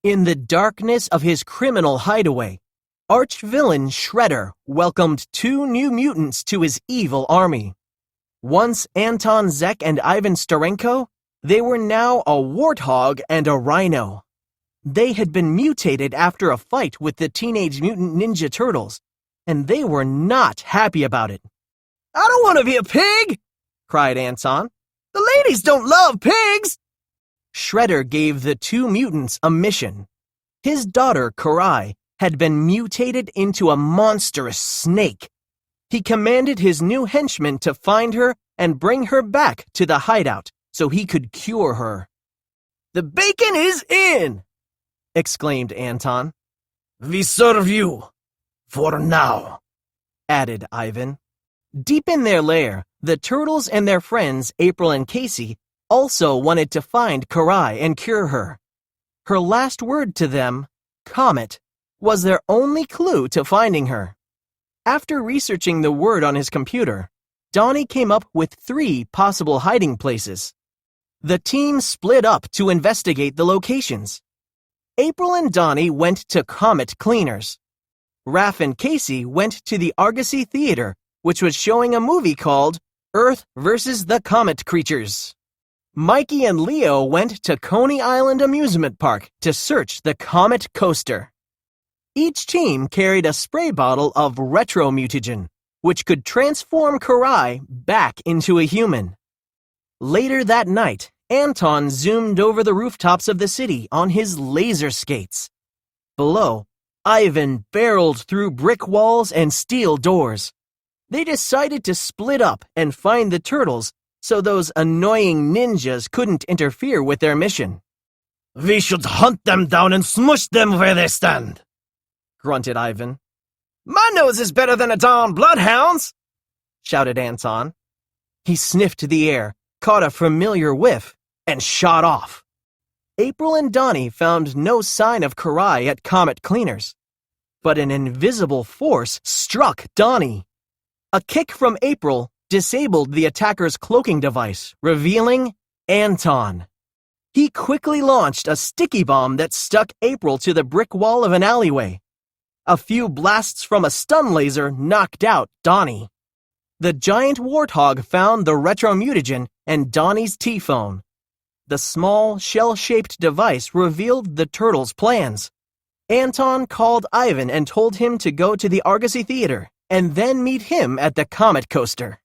In the darkness of his criminal hideaway, arch-villain Shredder welcomed two new mutants to his evil army. Once Anton Zek and Ivan Starenko, they were now a warthog and a rhino. They had been mutated after a fight with the Teenage Mutant Ninja Turtles, and they were not happy about it. "I don't want to be a pig!" cried Anton. "The ladies don't love pigs!" Shredder gave the two mutants a mission. His daughter, Karai, had been mutated into a monstrous snake. He commanded his new henchmen to find her and bring her back to the hideout so he could cure her. "The bacon is in!" exclaimed Anton. "We serve you. For now," added Ivan. Deep in their lair, the turtles and their friends, April and Casey, also wanted to find Karai and cure her. Her last word to them, Comet, was their only clue to finding her. After researching the word on his computer, Donnie came up with 3 possible hiding places. The team split up to investigate the locations. April and Donnie went to Comet Cleaners. Raph and Casey went to the Argosy Theater, which was showing a movie called Earth vs. the Comet Creatures. Mikey and Leo went to Coney Island Amusement Park to search the Comet Coaster. Each team carried a spray bottle of retromutagen, which could transform Karai back into a human. Later that night, Anton zoomed over the rooftops of the city on his laser skates. Below, Ivan barreled through brick walls and steel doors. They decided to split up and find the turtles so those annoying ninjas couldn't interfere with their mission. "We should hunt them down and smush them where they stand," grunted Ivan. "My nose is better than a darn bloodhound's," shouted Anton. He sniffed the air, caught a familiar whiff, and shot off. April and Donnie found no sign of Karai at Comet Cleaners, but an invisible force struck Donnie. A kick from April disabled the attacker's cloaking device, revealing Anton. He quickly launched a sticky bomb that stuck April to the brick wall of an alleyway. A few blasts from a stun laser knocked out Donnie. The giant warthog found the retromutagen and Donnie's T-phone. The small, shell-shaped device revealed the turtles' plans. Anton called Ivan and told him to go to the Argosy Theater and then meet him at the Comet Coaster.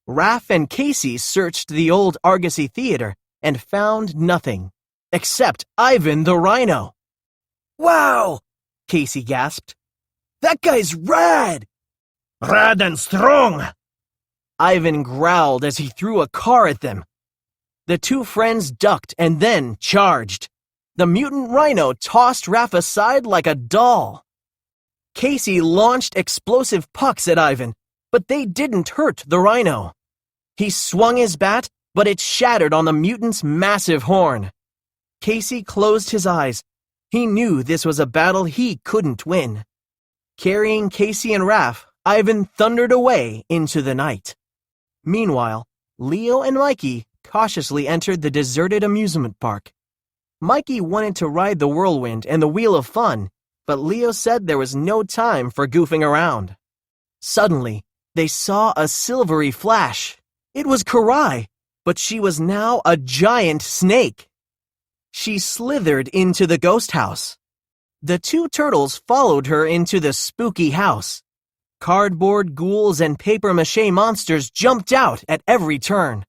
Raph and Casey searched the old Argosy Theater and found nothing, except Ivan the Rhino. "Wow!" Casey gasped. "That guy's rad!" "Rad and strong!" Ivan growled as he threw a car at them. The two friends ducked and then charged. The mutant rhino tossed Raph aside like a doll. Casey launched explosive pucks at Ivan, but they didn't hurt the rhino. He swung his bat, but it shattered on the mutant's massive horn. Casey closed his eyes. He knew this was a battle he couldn't win. Carrying Casey and Raph, Ivan thundered away into the night. Meanwhile, Leo and Mikey cautiously entered the deserted amusement park. Mikey wanted to ride the whirlwind and the wheel of fun, but Leo said there was no time for goofing around. Suddenly, they saw a silvery flash. It was Karai, but she was now a giant snake. She slithered into the ghost house. The two turtles followed her into the spooky house. Cardboard ghouls and papier-mâché monsters jumped out at every turn.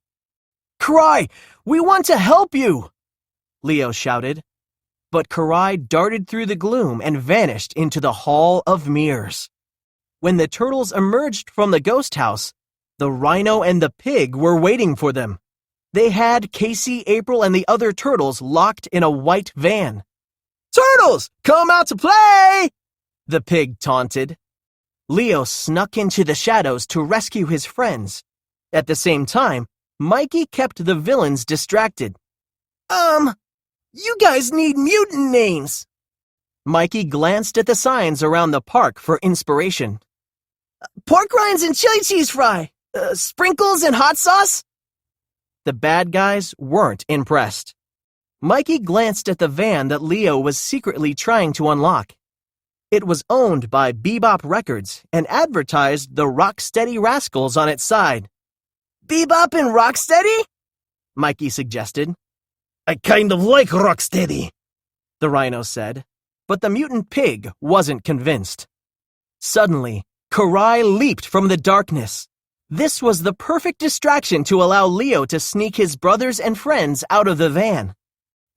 "Karai, we want to help you!" Leo shouted. But Karai darted through the gloom and vanished into the Hall of Mirrors. When the turtles emerged from the ghost house, the rhino and the pig were waiting for them. They had Casey, April, and the other turtles locked in a white van. "Turtles, come out to play!" the pig taunted. Leo snuck into the shadows to rescue his friends. At the same time, Mikey kept the villains distracted. You guys need mutant names." Mikey glanced at the signs around the park for inspiration. "Pork rinds and chili cheese fry. Sprinkles and hot sauce?" The bad guys weren't impressed. Mikey glanced at the van that Leo was secretly trying to unlock. It was owned by Bebop Records and advertised the Rocksteady Rascals on its side. Bebop and Rocksteady? Mikey suggested. I kind of like Rocksteady, the Rhino said, but the mutant pig wasn't convinced. Suddenly, Karai leaped from the darkness. This was the perfect distraction to allow Leo to sneak his brothers and friends out of the van.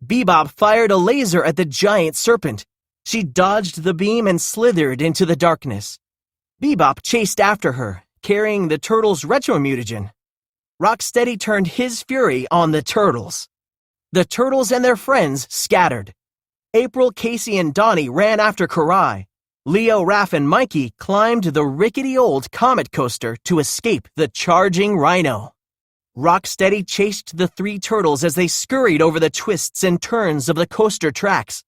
Bebop fired a laser at the giant serpent. She dodged the beam and slithered into the darkness. Bebop chased after her, carrying the turtles' retromutagen. Rocksteady turned his fury on the turtles. The turtles and their friends scattered. April, Casey, and Donnie ran after Karai. Leo, Raph, and Mikey climbed the rickety old comet coaster to escape the charging Rhino. Rocksteady chased the three turtles as they scurried over the twists and turns of the coaster tracks.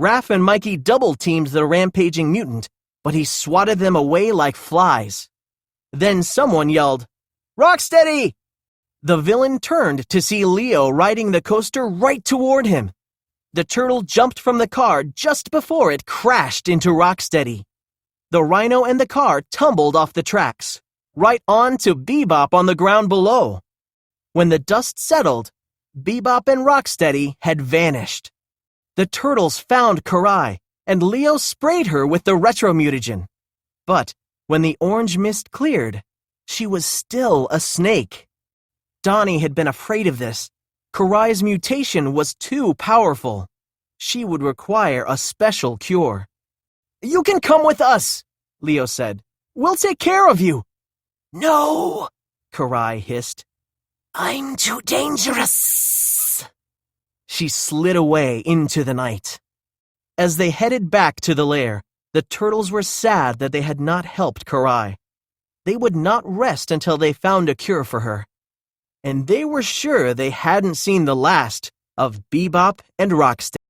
Raph and Mikey double-teamed the rampaging mutant, but he swatted them away like flies. Then someone yelled, "Rocksteady!" The villain turned to see Leo riding the coaster right toward him. The turtle jumped from the car just before it crashed into Rocksteady. The Rhino and the car tumbled off the tracks, right onto Bebop on the ground below. When the dust settled, Bebop and Rocksteady had vanished. The turtles found Karai, and Leo sprayed her with the retromutagen. But when the orange mist cleared, she was still a snake. Donnie had been afraid of this. Karai's mutation was too powerful. She would require a special cure. "You can come with us," Leo said. "We'll take care of you." "No," Karai hissed. "I'm too dangerous." She slid away into the night. As they headed back to the lair, the turtles were sad that they had not helped Karai. They would not rest until they found a cure for her. And they were sure they hadn't seen the last of Bebop and Rocksteady.